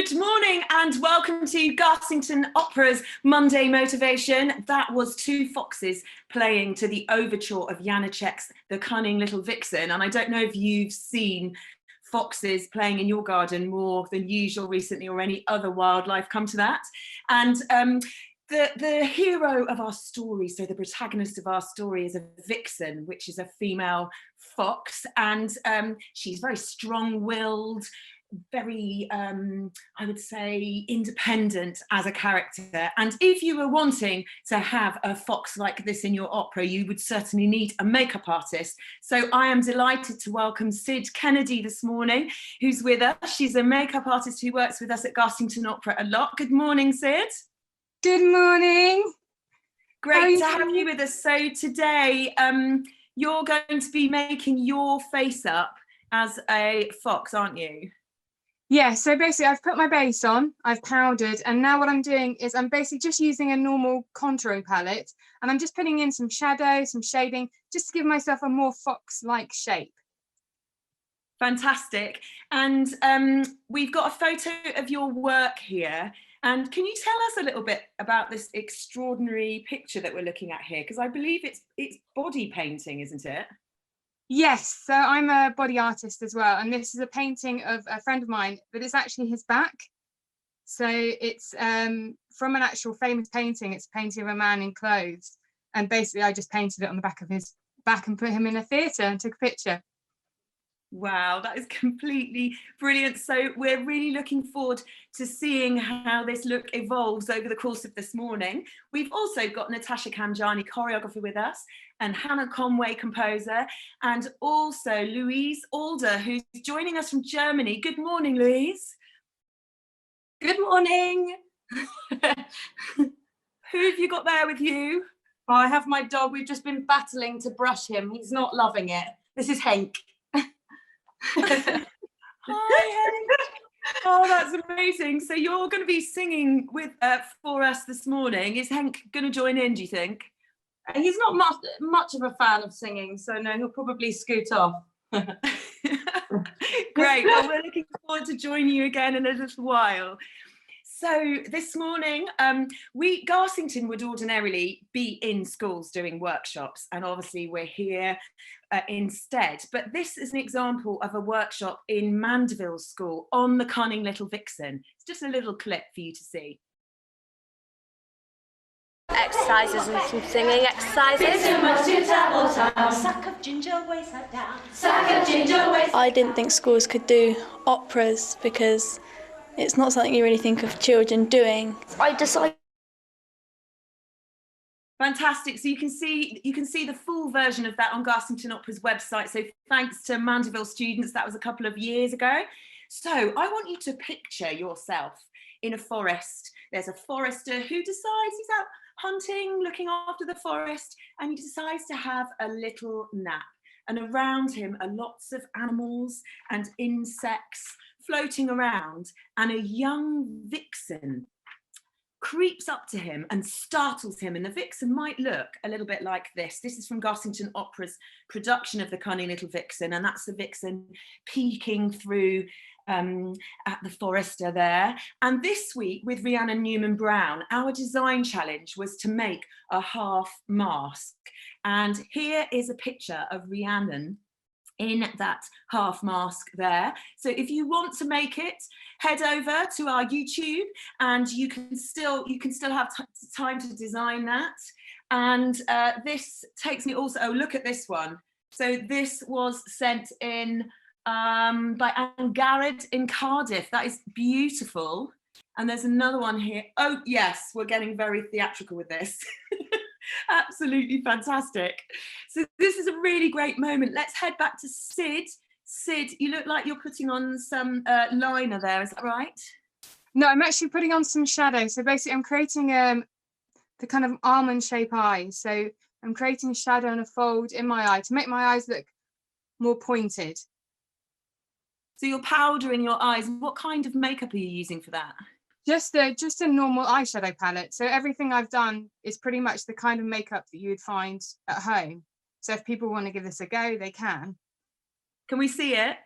Good morning and welcome to Garsington Opera's Monday Motivation. That was two foxes playing to the overture of Janáček's The Cunning Little Vixen. And I don't know if you've seen foxes playing in your garden more than usual recently, or any other wildlife come to that. And the hero of our story, so the protagonist of our story, is a vixen, which is a female fox. And she's very strong-willed, very, I would say, independent as a character. And if you were wanting to have a fox like this in your opera, you would certainly need a makeup artist. So I am delighted to welcome Sid Kennedy this morning, who's with us. She's a makeup artist who works with us at Garsington Opera a lot. Good morning, Sid. Good morning. Great to have you with us. So today, you're going to be making your face up as a fox, aren't you? Yeah, so basically I've put my base on, I've powdered, and now what I'm doing is I'm basically just using a normal contouring palette, and I'm just putting in some shadow, some shading, just to give myself a more fox-like shape. Fantastic. And we've got a photo of your work here. And can you tell us a little bit about this extraordinary picture that we're looking at here? Because I believe it's body painting, isn't it? Yes, so I'm a body artist as well, and this is a painting of a friend of mine, but it's actually his back. So it's from an actual famous painting. It's a painting of a man in clothes, and basically I just painted it on the back of his back and put him in a theatre and took a picture. Wow, that is completely brilliant. So we're really looking forward to seeing how this look evolves over the course of this morning. We've also got Natasha, choreographer, with us, and Hannah Conway, composer, and also Louise Alder, who's joining us from Germany. Good morning, Louise. Good morning. Who have you got there with you? Oh, I have my dog. We've just been battling to brush him. He's not loving it. This is Hank. Hi, Hank. Oh, that's amazing. So you're going to be singing with for us this morning. Is Hank going to join in, do you think? He's not much of a fan of singing, so no, he'll probably scoot off. Great. Well, we're looking forward to joining you again in a little while. So this morning, Garsington would ordinarily be in schools doing workshops, and obviously we're here instead. But this is an example of a workshop in Mandeville School on the Cunning Little Vixen. It's just a little clip for you to see. Exercises and some singing exercises. I didn't think schools could do operas because it's not something you really think of children doing. I decided. Fantastic. So you can see the full version of that on Garsington Opera's website. So thanks to Mandeville students, that was a couple of years ago. So I want you to picture yourself in a forest. There's a forester who decides he's out hunting, looking after the forest, and he decides to have a little nap. And around him are lots of animals and insects floating around, and a young vixen creeps up to him and startles him. And the vixen might look a little bit like this. This is from Garsington Opera's production of The Cunning Little Vixen, and that's the vixen peeking through at the forester there. And this week with Rhiannon Newman-Brown, our design challenge was to make a half mask. And here is a picture of Rhiannon in that half mask there. So if you want to make it, head over to our YouTube, and you can still have time to design that. And this takes me also, oh, look at this one. So this was sent in by Anne Garrett in Cardiff. That is beautiful. And there's another one here. Oh yes, we're getting very theatrical with this. Absolutely fantastic. So this is a really great moment. Let's head back to Sid. Sid, you look like you're putting on some liner there, is that right? No, I'm actually putting on some shadow. So basically I'm creating the kind of almond shape eye. So I'm creating shadow and a fold in my eye to make my eyes look more pointed. So you're powdering your eyes. What kind of makeup are you using for that? Just a normal eyeshadow palette. So everything I've done is pretty much the kind of makeup that you would find at home. So if people want to give this a go, they can. Can we see it?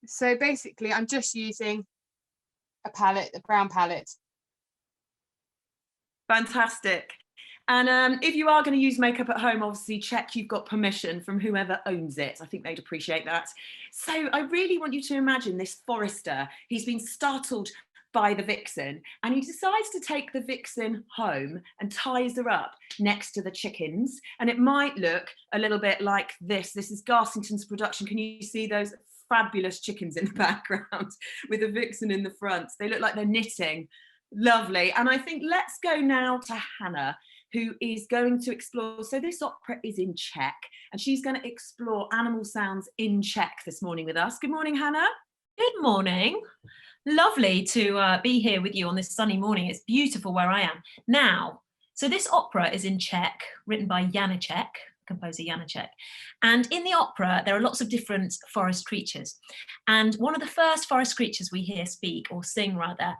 So basically I'm just using a brown palette. Fantastic. And if you are going to use makeup at home, obviously check you've got permission from whoever owns it. I think they'd appreciate that. So I really want you to imagine this forester. He's been startled by the vixen and he decides to take the vixen home and ties her up next to the chickens. And it might look a little bit like this. This is Garsington's production. Can you see those fabulous chickens in the background with the vixen in the front? They look like they're knitting. Lovely. And I think let's go now to Hannah, who is going to explore. So this opera is in Czech and she's going to explore animal sounds in Czech this morning with us. Good morning, Hannah. Good morning. Lovely to be here with you on this sunny morning. It's beautiful where I am. Now, so this opera is in Czech, written by Janáček, composer Janáček. And in the opera, there are lots of different forest creatures. And one of the first forest creatures we hear speak, or sing rather,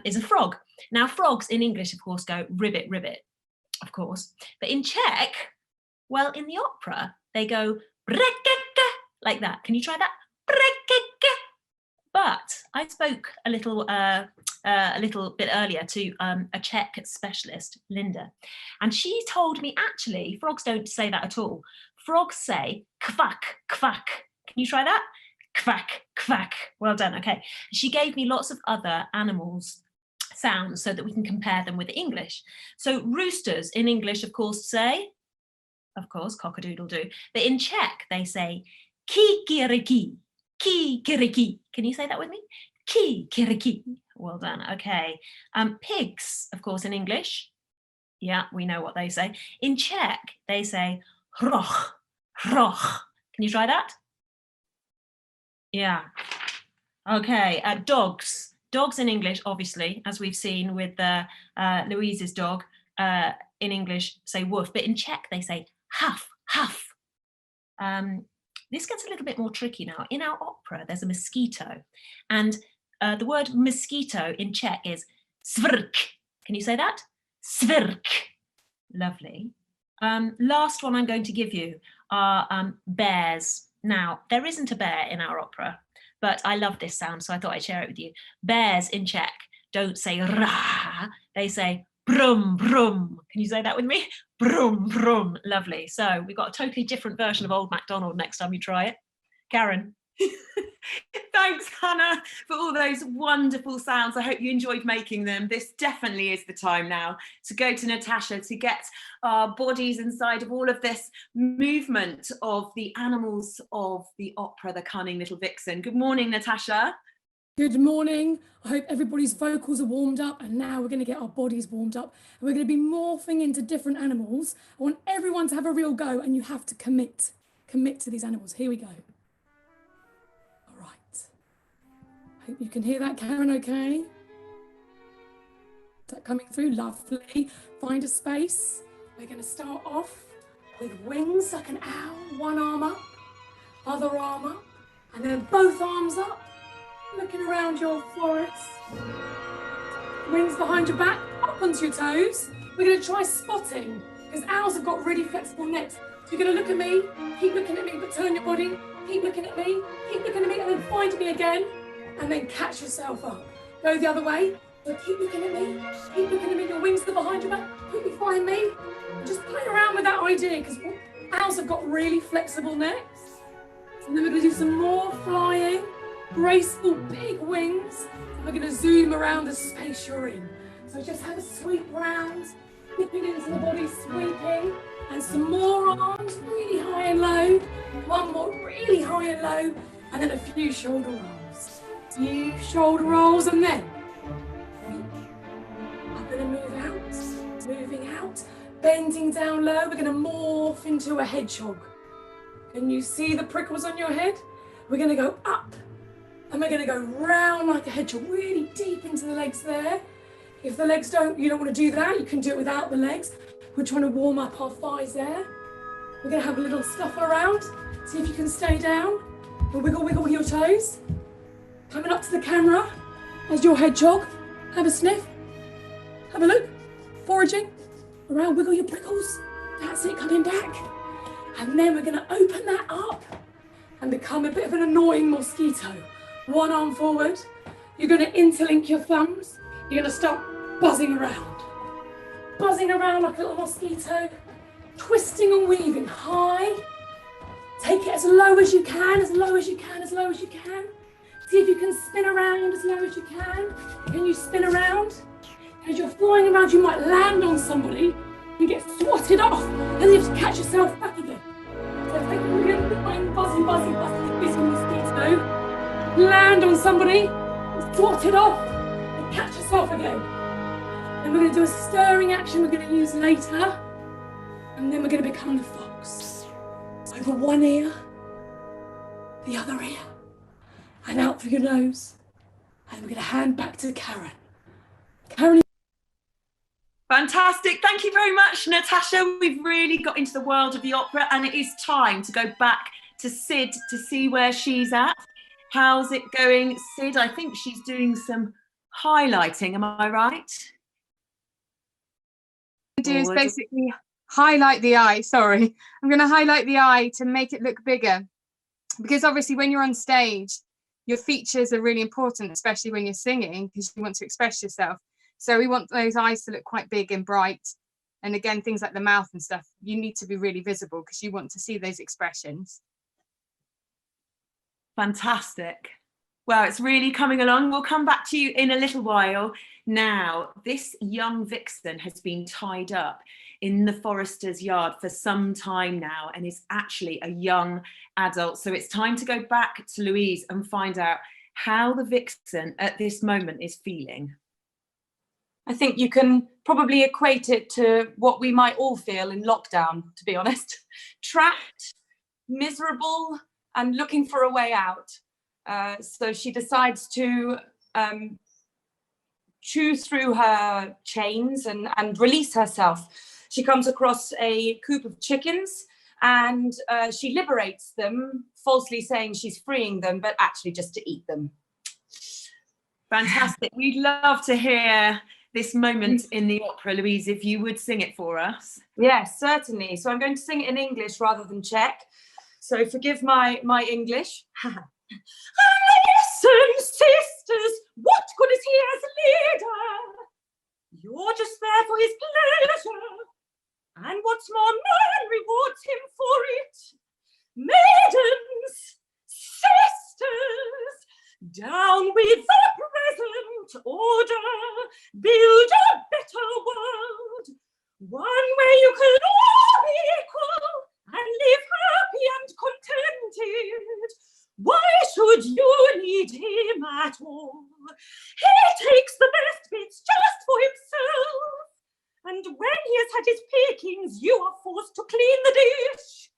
is a frog. Now, frogs in English, of course, go ribbit, ribbit, of course. But in Czech, well, in the opera, they go brekeke, like that. Can you try that? Brekeke. But I spoke a little bit earlier to a Czech specialist, Linda, and she told me actually frogs don't say that at all. Frogs say kvak, kvak. Can you try that? Kvak, kvak. Well done. Okay. She gave me lots of other animals' sounds so that we can compare them with English. So roosters in English, of course, say, of course, cock-a-doodle-doo. But in Czech, they say kikiriki. Kikiriki. Can you say that with me? Kikiriki. Well done. Okay. Pigs, of course, in English. Yeah, we know what they say. In Czech, they say hroch, hroch. Can you try that? Yeah. Okay. Dogs. Dogs in English, obviously, as we've seen with Louise's dog, in English say woof, but in Czech they say huff, huff. This gets a little bit more tricky now. In our opera, there's a mosquito, and the word mosquito in Czech is svrk. Can you say that? Svrk. Lovely. Last one I'm going to give you are bears. Now, there isn't a bear in our opera, but I love this sound, so I thought I'd share it with you. Bears in Czech don't say ra, they say brum, brum. Can you say that with me? Brum, brum. Lovely. So we've got a totally different version of Old MacDonald next time you try it. Karen. Thanks, Hannah, for all those wonderful sounds. I hope you enjoyed making them. This definitely is the time now to go to Natasha to get our bodies inside of all of this movement of the animals of the opera, The Cunning Little Vixen. Good morning, Natasha. Good morning. I hope everybody's vocals are warmed up, and now we're going to get our bodies warmed up and we're going to be morphing into different animals. I want everyone to have a real go, and you have to commit to these animals. Here we go. All right. Hope you can hear that, Karen, okay? Is that coming through? Lovely. Find a space. We're going to start off with wings like an owl. One arm up, other arm up, and then both arms up. Looking around your forest. Wings behind your back, up onto your toes. We're going to try spotting, because owls have got really flexible necks. So you're going to look at me, keep looking at me, but turn your body, keep looking at me, keep looking at me, and then find me again, and then catch yourself up. Go the other way. So keep looking at me, your wings are behind your back, quickly find me. Just play around with that idea, because owls have got really flexible necks. And then we're going to do some more flying. Graceful big wings. We're going to zoom around the space you're in. So just have a sweep round, dipping into the body, sweeping, and some more arms, really high and low. One more, really high and low, and then a few shoulder rolls. Few shoulder rolls, and then I'm going to move out, moving out, bending down low. We're going to morph into a hedgehog. Can you see the prickles on your head? We're going to go up. And we're going to go round like a hedgehog, really deep into the legs there. If the legs you don't want to do that, you can do it without the legs. We're trying to warm up our thighs there. We're going to have a little scuffle around. See if you can stay down. And wiggle, wiggle your toes. Coming up to the camera as your hedgehog. Have a sniff. Have a look. Foraging. Around, wiggle your prickles. That's it, coming back. And then we're going to open that up and become a bit of an annoying mosquito. One arm forward, You're going to interlink your thumbs. You're going to start buzzing around. Buzzing around like a little mosquito. Twisting and weaving high. Take it as low as you can, as low as you can, as low as you can. See if you can spin around as low as you can. Can you spin around? As you're flying around, you might land on somebody and get swatted off. And you have to catch yourself back again. So take a really fine buzzy, buzzy, buzzy, busy mosquito. Land on somebody, swat it off, and catch yourself again. Then we're going to do a stirring action we're going to use later. And then we're going to become the fox. Over one ear, the other ear, and out through your nose. And we're going to hand back to Karen. Karen. Fantastic. Thank you very much, Natasha. We've really got into the world of the opera, and it is time to go back to Sid to see where she's at. How's it going, Sid? I think she's doing some highlighting. Am I right? Do is basically highlight the eye. Sorry, I'm going to highlight the eye to make it look bigger, because obviously when you're on stage, your features are really important, especially when you're singing, because you want to express yourself. So we want those eyes to look quite big and bright. And again, things like the mouth and stuff, you need to be really visible because you want to see those expressions. Fantastic. Well, it's really coming along. We'll come back to you in a little while. Now, this young vixen has been tied up in the forester's yard for some time now and is actually a young adult. So it's time to go back to Louise and find out how the vixen at this moment is feeling. I think you can probably equate it to what we might all feel in lockdown, to be honest. Trapped, miserable, and looking for a way out. So she decides to chew through her chains and release herself. She comes across a coop of chickens and she liberates them, falsely saying she's freeing them, but actually just to eat them. Fantastic. We'd love to hear this moment in the opera, Louise, if you would sing it for us. Yes, certainly. So I'm going to sing it in English rather than Czech. So forgive my English. Listen, sisters, what good is he as a leader? You're just there for his pleasure. And what's more, man rewards him for it. Maidens, sisters, down with the present order. Build a better world. One where you can all be equal and live happy and contented. Why should you need him at all? He takes the best bits just for himself. And when he has had his pickings, you are forced to clean the dish.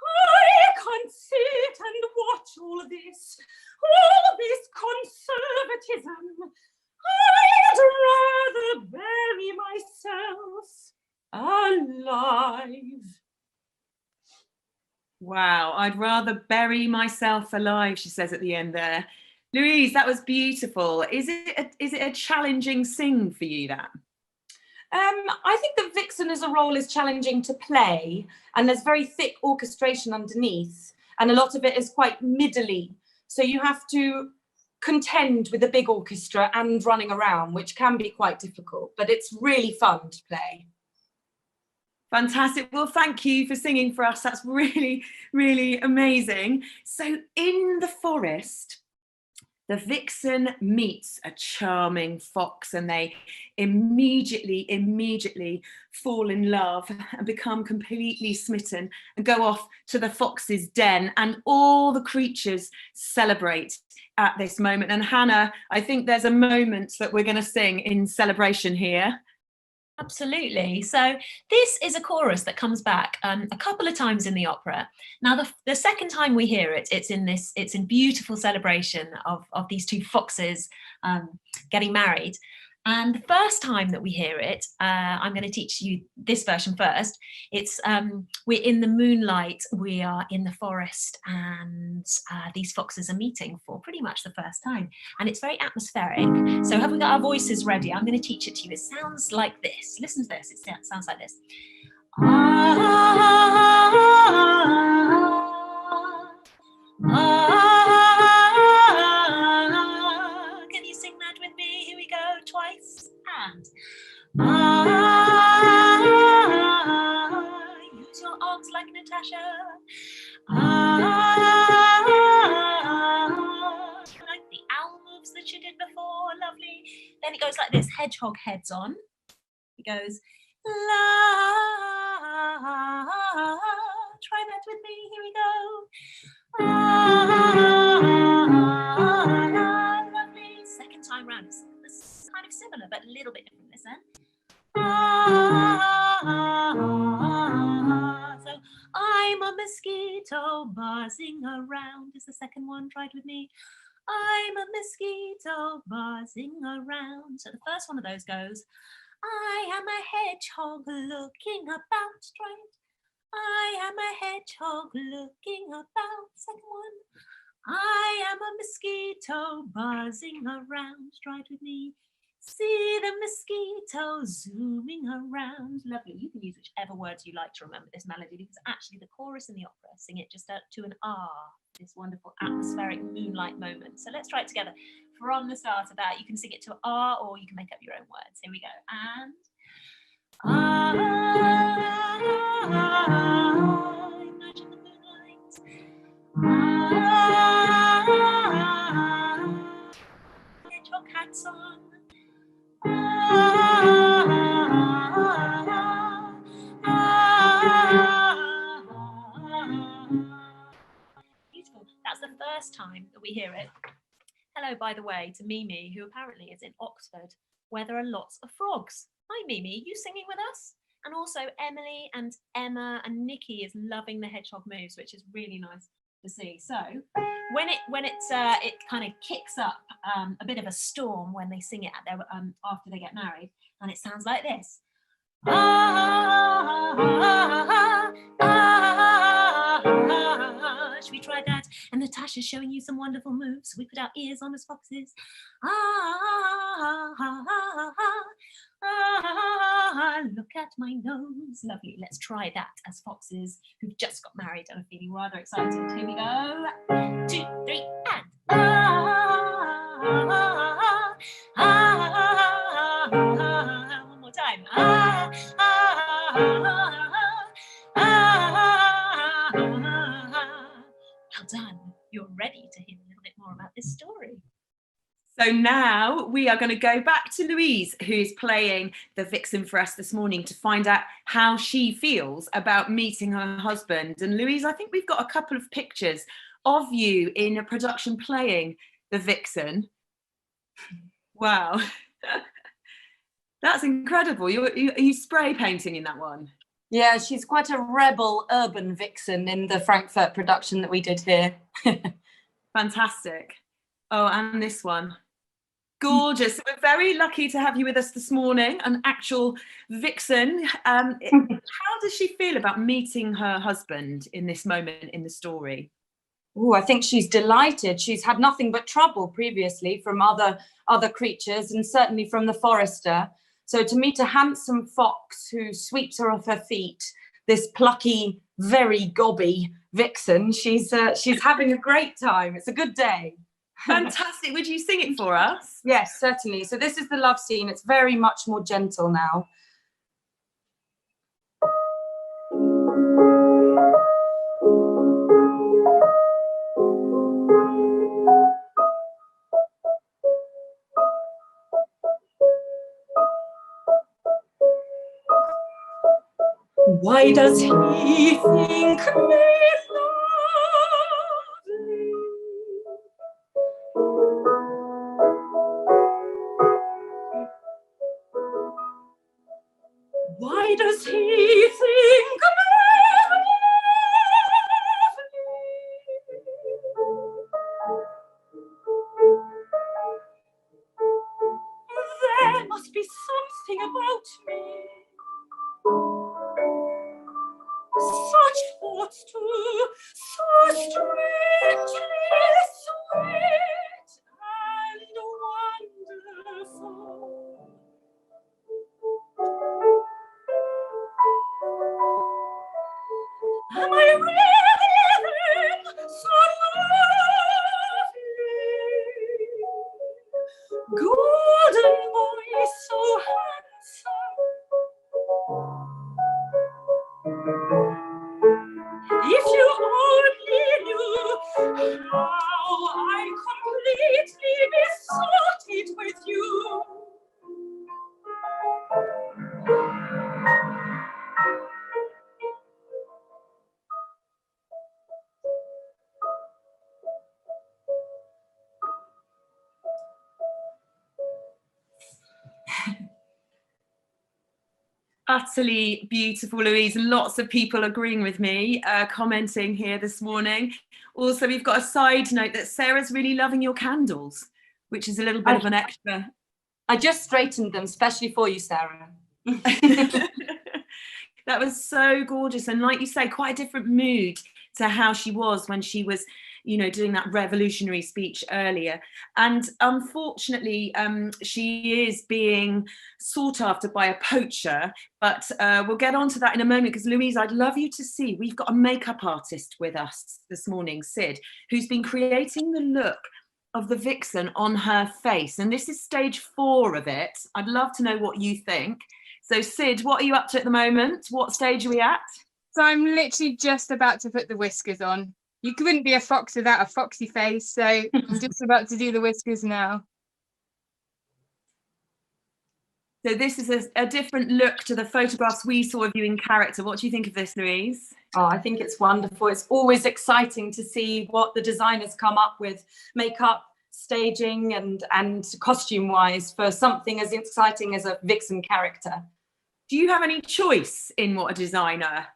I can't sit and watch all this conservatism. I'd rather bury myself alive. Wow, I'd rather bury myself alive, she says at the end there. Louise, that was beautiful. Is it a challenging sing for you, that? I think the vixen as a role is challenging to play, and there's very thick orchestration underneath, and a lot of it is quite middly. So you have to contend with a big orchestra and running around, which can be quite difficult, but it's really fun to play. Fantastic. Well, thank you for singing for us. That's really, really amazing. So in the forest, the vixen meets a charming fox and they immediately fall in love and become completely smitten and go off to the fox's den, and all the creatures celebrate at this moment. And Hannah, I think there's a moment that we're going to sing in celebration here. Absolutely. So this is a chorus that comes back a couple of times in the opera. Now, the second time we hear it, it's in beautiful celebration of these two foxes getting married. And the first time that we hear it, I'm going to teach you this version first. It's we're in the moonlight, we are in the forest, and these foxes are meeting for pretty much the first time. And it's very atmospheric. So have we got our voices ready? I'm going to teach it to you. It sounds like this. Listen to this. It sounds like this. Can you then it goes like this, hedgehog heads on. It goes, la, try that with me, here we go. Lovely. Second time round, it's kind of similar, but a little bit different, listen. So I'm a mosquito buzzing around is the second one, try it with me. I'm a mosquito buzzing around. So the first one of those goes, I am a hedgehog looking about, try it. I am a hedgehog looking about, second one. I am a mosquito buzzing around, try it with me. See the mosquito zooming around. Lovely. You can use whichever words you like to remember this melody, because actually the chorus in the opera sing it just to an R, this wonderful atmospheric moonlight moment. So let's try it together. From the start of that, you can sing it to R or you can make up your own words. Here we go. And imagine the moonlight. Hedgehog hats on. Beautiful. That's the first time that we hear it. Hello, by the way, to Mimi, who apparently is in Oxford, where there are lots of frogs. Hi, Mimi, are you singing with us? And also Emily and Emma and Nikki is loving the hedgehog moves, which is really nice to see. So when it kind of kicks up a bit of a storm when they sing it at their after they get married, and it sounds like this. Should we try that? And Natasha's showing you some wonderful moves. We put our ears on as foxes. Look at my nose. Lovely. Let's try that as foxes who've just got married and are feeling rather excited. Here we go. 1, 2, 3, and one more time. Well done. You're ready to hear a little bit more about this story. So now we are going to go back to Louise, who's playing the vixen for us this morning, to find out how she feels about meeting her husband. And Louise, I think we've got a couple of pictures of you in a production playing the vixen. Wow. That's incredible. Are you spray painting in that one? Yeah, she's quite a rebel urban vixen in the Frankfurt production that we did here. Fantastic. Oh, and this one. Gorgeous. We're very lucky to have you with us this morning, an actual vixen. How does she feel about meeting her husband in this moment in the story? Oh, I think she's delighted. She's had nothing but trouble previously from other creatures, and certainly from the forester. So to meet a handsome fox who sweeps her off her feet, this plucky, very gobby vixen, she's having a great time. It's a good day. Fantastic. Would you sing it for us? Yes, certainly. So this is the love scene. It's very much more gentle now. Why does he think me lovely? Why does he think me lovely? There must be something about me. Such thoughts too, so strangely sweet and wonderful. Am I really so lovely? Golden boy, so handsome. If you only knew Utterly beautiful, Louise. Lots of people agreeing with me, commenting here this morning. Also, we've got a side note that Sarah's really loving your candles, which is a little bit of an extra. I just straightened them, especially for you, Sarah. That was so gorgeous. And like you say, quite a different mood to how she was when she was, you know, doing that revolutionary speech earlier. And unfortunately, she is being sought after by a poacher, but we'll get on to that in a moment, because Louise, I'd love you to see, we've got a makeup artist with us this morning, Sid, who's been creating the look of the vixen on her face. And this is stage 4 of it. I'd love to know what you think. So Sid, what are you up to at the moment? What stage are we at? So I'm literally just about to put the whiskers on. You couldn't be a fox without a foxy face, so I'm just about to do the whiskers now. So this is a different look to the photographs we saw of you in character. What do you think of this, Louise? Oh, I think it's wonderful. It's always exciting to see what the designers come up with, makeup, staging and costume-wise, for something as exciting as a vixen character. Do you have any choice in what a designer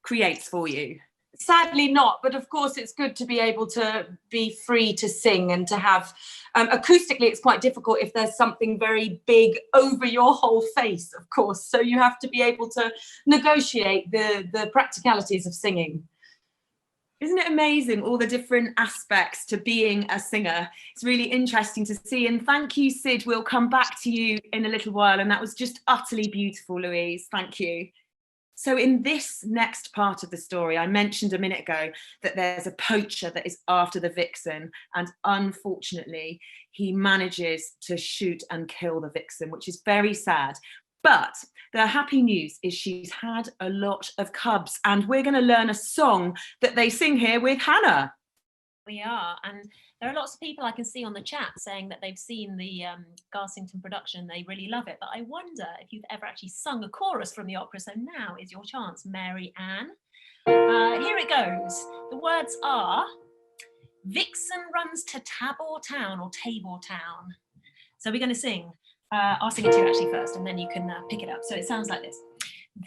creates for you? Sadly not, but of course it's good to be able to be free to sing and to have, acoustically it's quite difficult if there's something very big over your whole face, of course, so you have to be able to negotiate the practicalities of singing. Isn't it amazing, all the different aspects to being a singer? It's really interesting to see. And thank you, Sid. We'll come back to you in a little while. And that was just utterly beautiful, Louise. Thank you. So in this next part of the story, I mentioned a minute ago that there's a poacher that is after the vixen. And unfortunately, he manages to shoot and kill the vixen, which is very sad. But the happy news is she's had a lot of cubs, and we're going to learn a song that they sing here with Hannah. We are, and there are lots of people I can see on the chat saying that they've seen the Garsington production, they really love it, but I wonder if you've ever actually sung a chorus from the opera, so now is your chance, Mary Ann. Here it goes. The words are, Vixen runs to Tabor Town or Tabor Town. So we're going to sing. I'll sing it to you actually first, and then you can pick it up. So it sounds like this.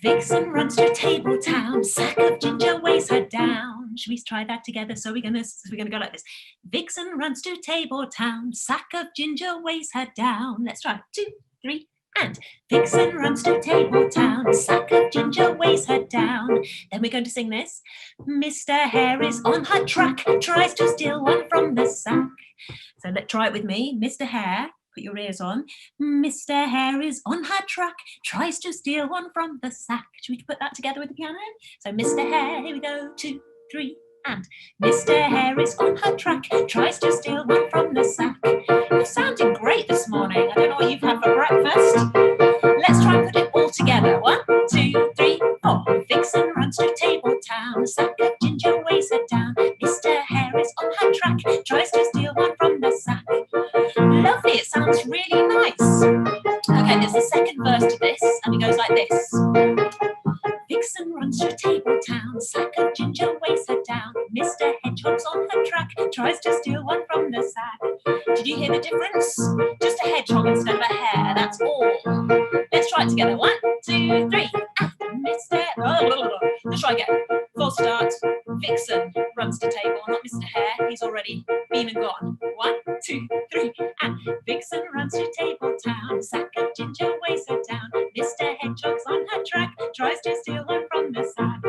Vixen runs to Table Town, sack of ginger weighs her down. Should we try that together? So we're gonna go like this. Vixen runs to Table Town, sack of ginger weighs her down. Let's try 2, 3, and Vixen runs to Table Town, sack of ginger weighs her down. Then we're going to sing this. Mr. Hare is on her track, tries to steal one from the sack. So let's try it with me. Mr. Hare. Put your ears on. Mr. Hare is on her track, tries to steal one from the sack. Should we put that together with the piano? So Mr. Hare, here we go, 2, 3, and Mr. Hare is on her track, tries to steal one from the sack. You're sounding great this morning. I don't know what you've had for breakfast. Let's try and put it all together. 1, 2, 3, 4. Vixen runs to Table Town, a sack of ginger weighs her down. Mr. Hare is on her track, tries to steal one from the sack. Lovely, it sounds really nice. Okay, there's a second verse to this, and it goes like this. Vixen runs to Table Town, sack of ginger weighs her down. Mr. Hedgehog's on her track, tries to steal one from the sack. Did you hear the difference? Just a hedgehog instead of a hare, that's all. Let's try it together. 1, 2, 3. And Mr. Let's try again. Full start. Vixen runs to Table, not Mr. Hare. He's already been and gone. 1, 2, 3. And Vixen runs to Table Town, sack of ginger weighs her down. Mr. Hedgehog's on her track, tries to steal one from the sack.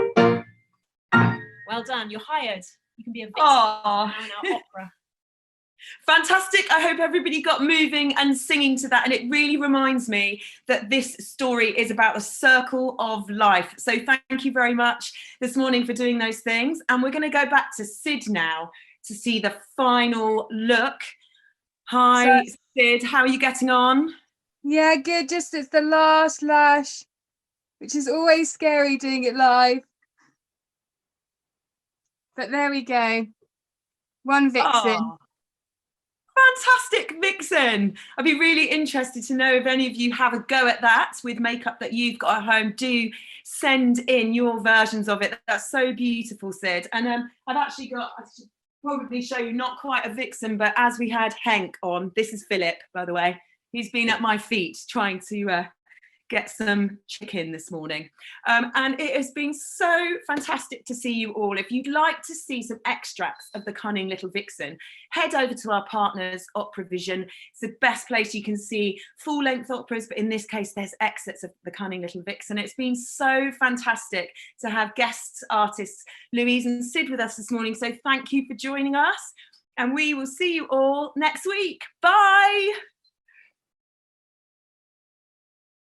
Well done. You're hired. You can be a vixen now in our opera. Fantastic. I hope everybody got moving and singing to that. And it really reminds me that this story is about the circle of life. So thank you very much this morning for doing those things. And we're going to go back to Sid now to see the final look. Hi, Sid. How are you getting on? Yeah, good. Just it's the last lash, which is always scary doing it live. But there we go. One vixen. Oh. Fantastic vixen. I'd be really interested to know if any of you have a go at that with makeup that you've got at home. Do send in your versions of it. That's so beautiful, Sid. And I've actually got, I should probably show you, not quite a vixen, but as we had Henk on, this is Philip, by the way. He's been at my feet trying to get some chicken this morning. And it has been so fantastic to see you all. If you'd like to see some extracts of the Cunning Little Vixen, head over to our partners, Opera Vision. It's the best place you can see full-length operas, but in this case, there's excerpts of the Cunning Little Vixen. It's been so fantastic to have guest artists, Louise and Sid, with us this morning. So thank you for joining us. And we will see you all next week. Bye.